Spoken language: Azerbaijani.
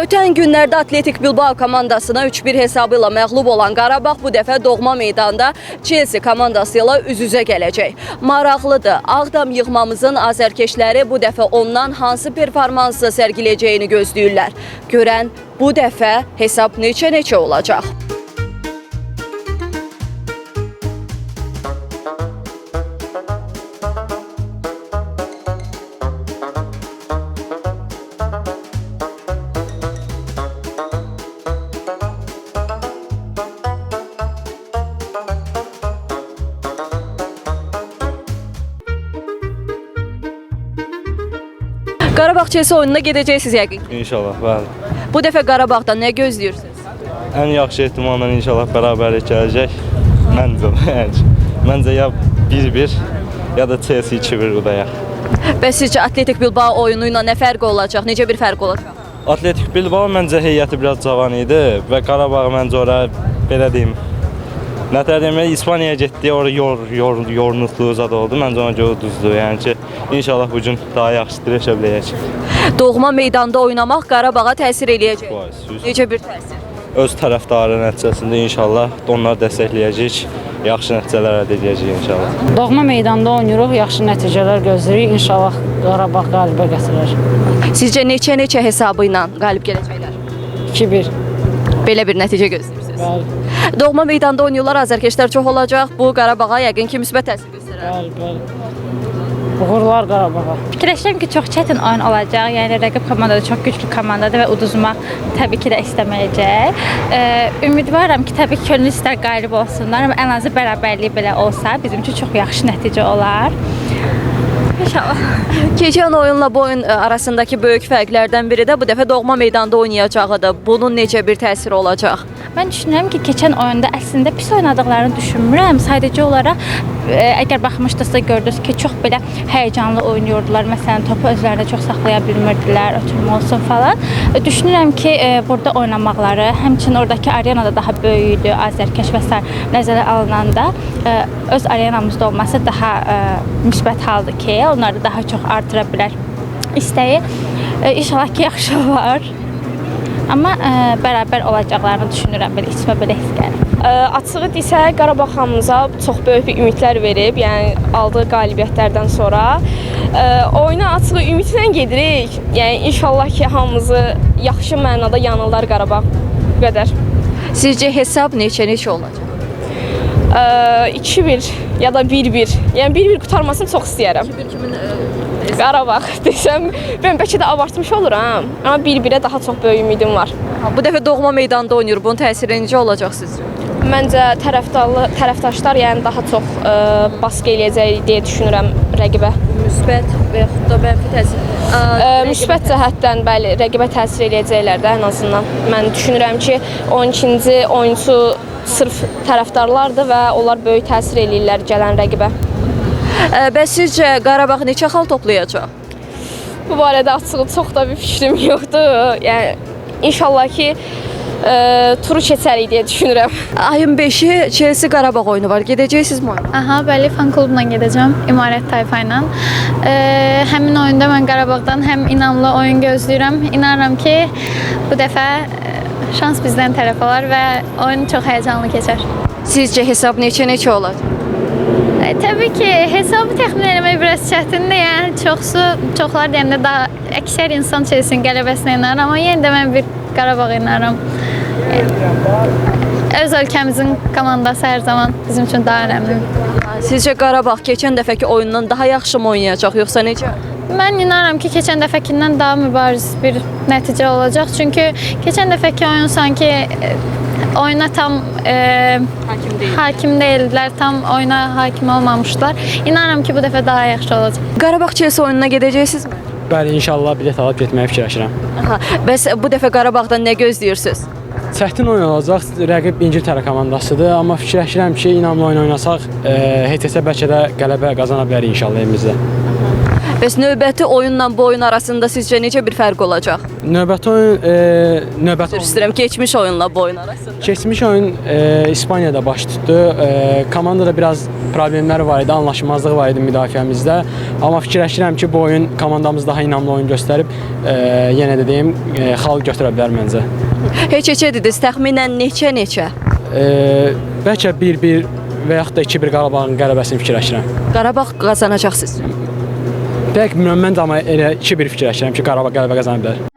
Ötən günlərdə Atletik Bilbao komandasına 3-1 hesabı ilə məğlub olan Qarabağ bu dəfə doğma meydanda Chelsea komandası ilə üz-üzə gələcək. Maraqlıdır, Ağdam yığmamızın azərkeşləri bu dəfə ondan hansı performansı sərgiləyəcəyini gözləyirlər. Görən bu dəfə hesab neçə olacaq? Qarabağ Chelsea oyununa gedəcəksiniz yəqin. İnşallah, bəli. Bu dəfə Qarabağdan nə gözləyirsiniz? Ən yaxşı ehtimalla inşallah bərabərlik gələcək. Məncə ya 1-1 ya da Chelsea 2-1 udayaq. Bəs sizcə Atletik Bilbao oyunu ilə nə fərqi olacaq? Necə bir fərq olacaq? Atletik Bilbao məncə heyəti biraz cavan idi və Qarabağ məncə ora belə deyim. Nətər demək, İspaniyaya getdi, orada yorğunluqlu zad oldu. Məncə ona görə uduzdu. Yəni ki, inşallah bu gün daha yaxşı dirəşə biləcək. Doğma meydanda oynamaq Qarabağa təsir eləyəcək. Necə bir təsir? Öz tərəfdarı nəticəsində inşallah onları dəstəkləyəcək, yaxşı nəticələr əldə edəcəyik inşallah. Doğma meydanda oynayırıq, yaxşı nəticələr gözləyirik. İnşallah Qarabağ qalibə gətirər. Sizcə neçə hesabı ilə qalib gələcəklər? 2-1. Belə bir nəticə gözləyirsiniz. Bəli. Doğma meydanda oynayırlar, azərkeşlər çox olacaq. Bu Qarabağa yəqin ki, müsbət təsir göstərər. Bəli. Uğurlar Qarabağa. Fikirləşirəm ki, çox çətin oyun olacaq. Yəni rəqib komanda da çox güclü komandadır və uduzmaq təbii ki də istəməyəcək. Ümidvaram ki, təbii ki, könül istər qalib olsunlar, amma ən azı bərabərlik belə olsa bizim üçün çox yaxşı nəticə olar. İnşallah. Keçən oyunla bu oyun arasındakı böyük fərqlərdən biri də bu dəfə doğma meydanda oynayacağıdır. Bunun necə bir təsiri olacaq? Mən düşünürəm ki, keçən oyunda əslində pis oynadıqlarını düşünmürəm. Sadəcə olaraq əgər baxmışdıqsa gördünüz ki, çox belə həyəcanlı oynayırdılar. Məsələn, topu özlərində çox saxlaya bilmirdilər, ötürmə olsun falan. Düşünürəm ki, burada oynamaqları, həmçinin oradakı arena da daha böyük idi, azərkeş və s. nəzərə alınanda öz arenamızda olması daha müsbət haldır ki, onları daha çox artıra bilər istəyi. İnşallah ki, yaxşı olar. Amma bərabər olacaqlarını düşünürəm, belə içmə belə his gəlir. Açığı desə, Qarabağ hamımıza çox böyük bir ümidlər verib, yəni aldığı qalibiyyətlərdən sonra. Oyuna açığı ümidlə gedirik, yəni inşallah ki, hamımızı yaxşı mənada yanırlar Qarabağ. Bu qədər. Sizcə hesab neçə olacaq? 2-1 ya da 1-1. Yəni 1-1 qurtarmasını çox istəyərəm. Qarabağ desəm, mən bəlkə də abartmış oluram, amma 1-1-ə daha çox böyük ümidim var. Bu dəfə doğma meydanda oynayır, bunun təsiri necə olacaq sizcə? Məncə tərəfdaşlar yəni daha çox baskı eləyəcək deyə düşünürəm rəqibə. Müsbət və yaxud da mənfi təsir? Müsbət cəhətdən bəli, rəqibə təsir eləyəcəklər də ən azından. Mən düşünürəm ki, 12-ci oyunçu sırf tərəfdarlardır və onlar böyük təsir eləyirlər gələn rəqibə. Bəs sizcə Qarabağ neçə xal toplayacaq? Bu barədə açığı çox da bir fikrim yoxdur. Yəni inşallah ki, turu keçərik deyə düşünürəm. Ayın 5-i Chelsea Qarabağ oyunu var. Gedəcəksiniz mi oyuna? Aha, bəli, fan klubuna gedəcəm, İmarət Tayfa ilə. Həmin oyunda mən Qarabağdan həm inamlı oyun gözləyirəm. İnanıram ki, bu dəfə şans bizdən tərəf olar və oyun çox həyəcanlı keçər. Sizcə hesab neçə olacaq? Təbii ki, hesabı təxmin etmək biraz çətindir. Yəni çoxlar deyəndə daha əksər insan Chelsea-nin qələbəsinə inanır, amma yenə də mən bir Qarabağ inanıram. Öz ölkəmizin komandası hər zaman bizim üçün daha önəmlidir. Sizcə Qarabağ keçən dəfəki oyundan daha yaxşı mı oynayacaq, yoxsa necə? Mən inanıram ki, keçən dəfəkindən daha mübariz bir nəticə olacaq. Çünki keçən dəfəki oyun sanki oyuna tam hakim deyildilər, tam oyuna hakim olmamışlar. İnanıram ki, bu dəfə daha yaxşı olacaq. Qarabağ Chelsea oyununa gedəcəksinizmi? Bəli, inşallah bilet alıb getməyi fikirləşirəm. Bəs bu dəfə Qarabağdan nə gözləyirsiniz? Çətin oyun olacaq, rəqib İngiltərə komandasıdır, amma fikirləşirəm ki, inamlı oyun oynasaq, heç bəlkə də qələbə qazana bilərik inşallah evimizdə. Bəs növbəti oyunla bu oyun arasında sizcə necə bir fərq olacaq? Növbəti oyun növbəti Üzr istəyirəm, keçmiş oyunla bu oyun arasında. keçmiş oyun İspaniyada baş tutdu. Komandada biraz problemlər var idi, anlaşmazlıq var idi müdafiəmizdə. Amma fikirləşirəm ki, bu oyun komandamız daha inamlı oyun göstərib, yenə də deyim, xal götürə bilər məncə. Heç dediniz, təxminən neçə? Bəlkə 1-1 və yaxud da 2-1 Qarabağın qələbəsini fikirləşirəm. Qarabağ qazanacaq sizcə? Dəqiq bilmirəm, məncə amma elə 2-1 fikirləşirəm ki, Qarabağ qələbə qazana bilər.